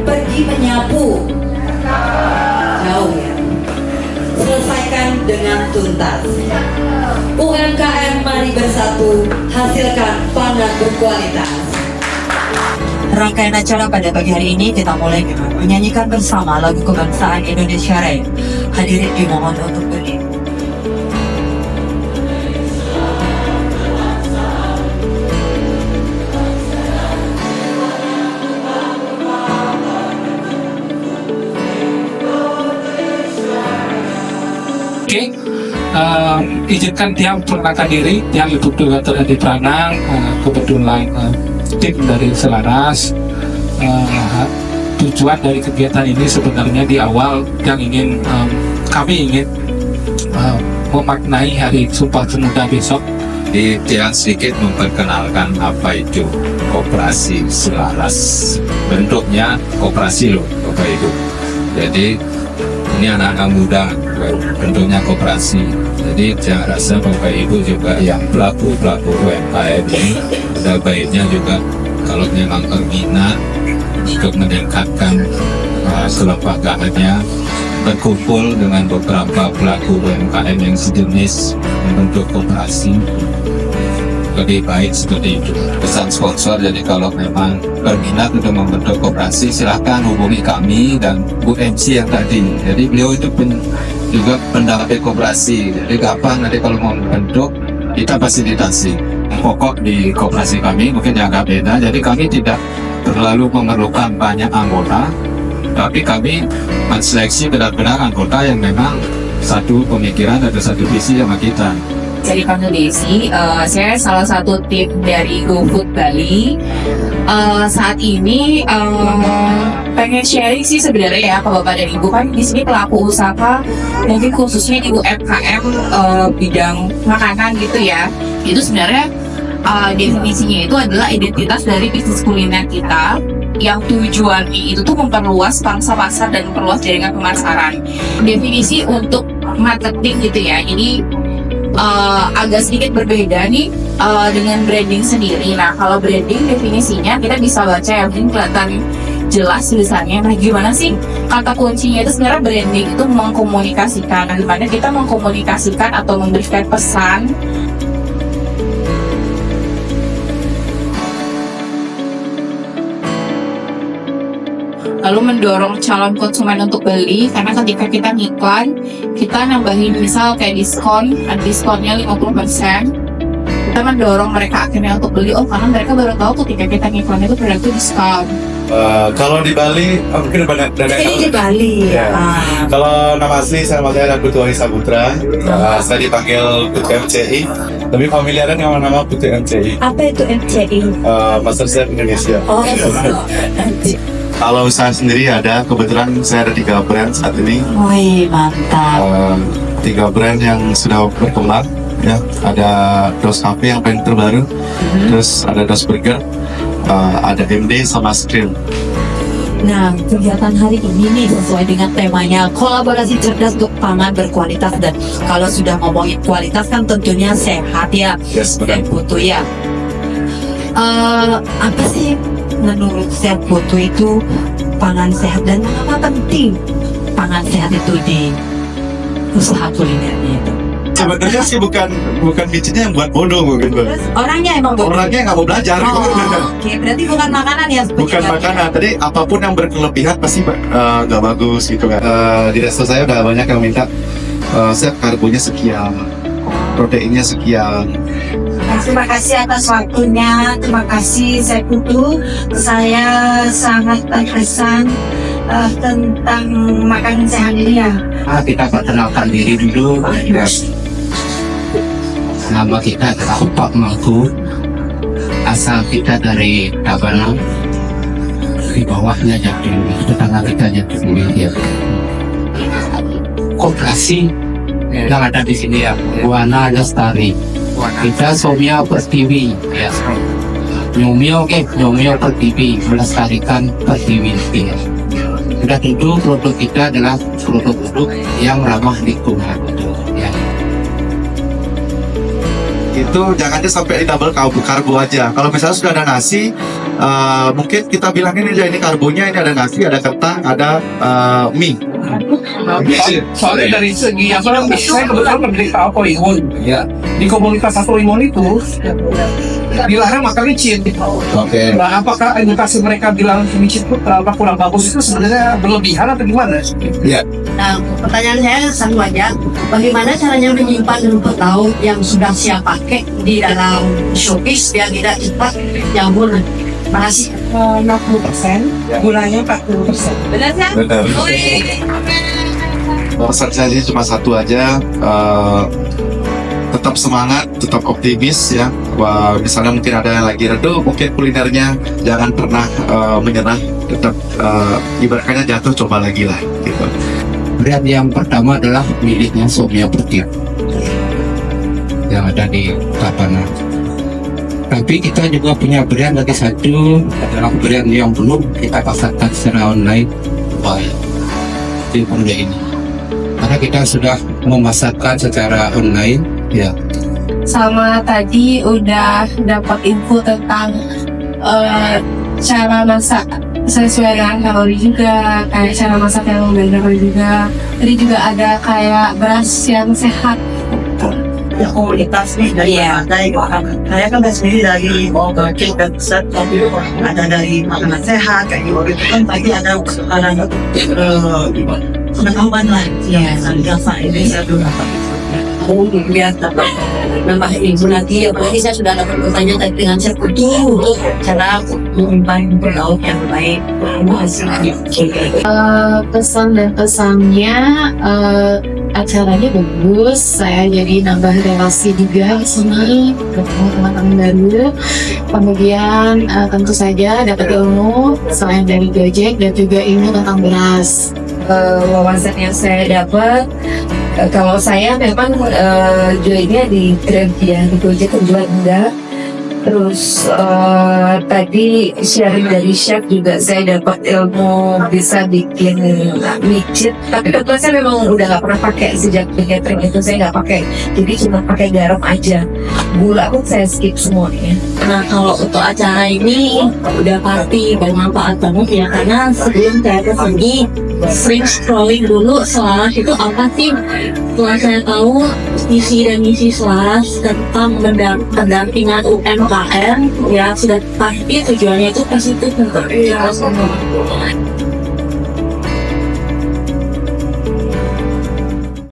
pergi menyapu. Jauh ya. Selesaikan dengan tuntas. UMKM mari bersatu, hasilkan pangan berkualitas. Rangkaian acara pada pagi hari ini kita mulai dengan menyanyikan bersama lagu kebangsaan Indonesia Raya. Hadirin dimohon untuk berdiri. Oke, izinkan Tiang perkenalkan diri. Tiang Ibu Dr. Edi Pranang, kebetulan tim dari Selaras. Tujuan dari kegiatan ini sebenarnya di awal yang kami ingin memaknai Hari Sumpah Pemuda besok. Di Tiang sedikit memperkenalkan apa itu koperasi Selaras. Bentuknya koperasi loh, Bapak Ibu. Jadi ini anak-anak muda, bentuknya koperasi. Jadi saya rasa Bapak Ibu juga yang pelaku-pelaku UMKM ini, ada baiknya juga kalau memang berminat untuk meningkatkan kelembagaannya, berkumpul dengan beberapa pelaku UMKM yang sejenis membentuk koperasi, lebih baik seperti itu. Pesan sponsor, jadi kalau memang berminat untuk membentuk koperasi silahkan hubungi kami dan Bu MC yang tadi. Jadi beliau itu juga pendamping koperasi, jadi gampang nanti kalau mau membentuk kita fasilitasi. Pokok di koperasi kami mungkin agak beda, jadi kami tidak terlalu memerlukan banyak anggota, tapi kami menseleksi benar-benar anggota yang memang satu pemikiran atau satu visi sama kita. Jadi panggil Desi, saya salah satu tim dari GoFood Bali. Saat ini pengen sharing sih sebenarnya ya ke Bapak dan Ibu, kan di sini pelaku usaha mungkin khususnya di UMKM bidang makanan gitu ya. Itu sebenarnya definisinya itu adalah identitas dari bisnis kuliner kita yang tujuannya itu tuh memperluas pangsa pasar dan memperluas jaringan pemasaran. Definisi untuk marketing gitu ya. Jadi agak sedikit berbeda nih dengan branding sendiri. Nah, kalau branding definisinya kita bisa baca ya, mungkin kelihatan jelas tulisannya. Nah, gimana sih kata kuncinya itu sebenarnya branding itu mengkomunikasikan, dimana kita mengkomunikasikan atau memberikan pesan lalu mendorong calon konsumen untuk beli, karena ketika kita ngiklan kita nambahin misal kayak diskonnya 50%, kita mendorong mereka akhirnya untuk beli, karena mereka baru tahu ketika kita ngiklan itu produk itu diskon. Kalau di Bali mungkin banyak Ini di Bali ya. Kalau nama asli saya Putu Wahyu Saputra. Saya dipanggil Putu MCI, tapi familiaran dengan nama Putu MCI. Apa itu MCI? Master Chef Indonesia. Oh, Kalau usaha sendiri ada, kebetulan saya ada 3 brand saat ini. wih mantap. 3 brand yang sudah berkembang. Ya, ada Dos Cafe yang paling terbaru, terus ada Dos Burger, ada MD sama Skrill. Nah, kegiatan hari ini nih sesuai dengan temanya kolaborasi cerdas untuk pangan berkualitas, dan kalau sudah ngomongin kualitas kan tentunya sehat ya. Yes, benar. Chef Putu ya. Apa sih menurut Chef Putu itu pangan sehat, dan mengapa penting pangan sehat itu di usaha kulinernya itu? Sebenarnya sih bukan bijinya yang buat bodoh mungkin, Bang. Terus orangnya emang bodoh? Orangnya nggak mau belajar. Oke, berarti bukan makanan ya? Bukan makanan. Tadi apapun yang berkelebihan pasti nggak bagus gitu kan. Di resto saya udah banyak yang minta saya karbonya sekian, proteinnya sekian. Terima kasih atas waktunya, terima kasih Chef Putu. Saya sangat terkesan tentang makanan sehat ini ya. Kita perkenalkan diri dulu. Nama kita adalah Pak Mangku. Asal kita dari Tabanan. Di bawahnya jadi tetangga kita jadi ya. Koperasi yang ada di sini ya, Buana Lestari. Kita Somia Pertiwi ya. Nyomio Pertiwi melestarikan Pertiwi ya. Sudah tentu produk kita adalah produk-produk yang ramah lingkungan ya. Itu jangan sampai di double karbo aja. Kalau misalnya sudah ada nasi, mungkin kita bilangin aja ini karbonya, ini ada nasi, ada kentang, ada mie. Soalnya dari segi apa, saya kebetulan menderita autoimun. Ya. Di komunitas autoimun itu dilarang makan micin. Oke. Nah, apakah edukasi mereka bilang micin itu kurang bagus itu sebenarnya berlebihan atau gimana? Ya. Nah, pertanyaan saya satu aja, bagaimana caranya menyimpan rumput laut yang sudah siap pakai di dalam showcase biar tidak cepat nyambur? Makasih. 60%, gulanya 40%. Benar kan? Benar. Pesan saya sih cuma satu aja, tetap semangat, tetap optimis ya. Wah, misalnya mungkin ada yang lagi redup, mungkin kulinernya jangan pernah menyerah, tetap ibaratnya jatuh coba lagi lah gitu. Brand yang pertama adalah miliknya Somya Petir yang ada di Tapanang. Tapi kita juga punya brand lagi satu, adalah brand yang belum kita pasarkan secara online di Bunda ini. Karena kita sudah memasarkan secara online, ya. Sama tadi udah dapat info tentang cara masak sesuai dengan kalori juga, kayak cara masak yang benar juga. Tadi juga ada kayak beras yang sehat. Ya, komunitas nih dari berbagai saya kan sendiri dari cake dan dessert, tapi ada dari makanan sehat kayak gitu kan, pasti ada pengetahuan lah ya, rasa ini saya dulu Biar dapat nambah ilmu lagi, apalagi saya sudah dapat bertanya tadi dengan Chef Putu cara menyimpan rumput laut yang baik. Pesan dan pesannya acaranya bagus, saya jadi nambah relasi juga di sini, ketemu teman-teman baru, kemudian tentu saja dapat ilmu selain dari Gojek dan juga ilmu tentang beras. Wawasan yang saya dapat, kalau saya memang joinnya di Grab ya, di Gojek juga enggak. Terus tadi sharing dari chef juga saya dapat ilmu bisa bikin micin. Tapi kebetulan saya memang udah nggak pernah pakai sejak di catering itu, saya nggak pakai. Jadi cuma pakai garam aja. Gula pun saya skip semuanya. Nah, kalau untuk acara ini udah pasti bermanfaat banget ya, karena sebelum saya kesini sering scrolling dulu Selaras itu apa sih. Setelah saya tahu visi dan misi Selaras tentang pendampingan UMKM, ya sudah pasti tujuannya itu positif untuk kita semua.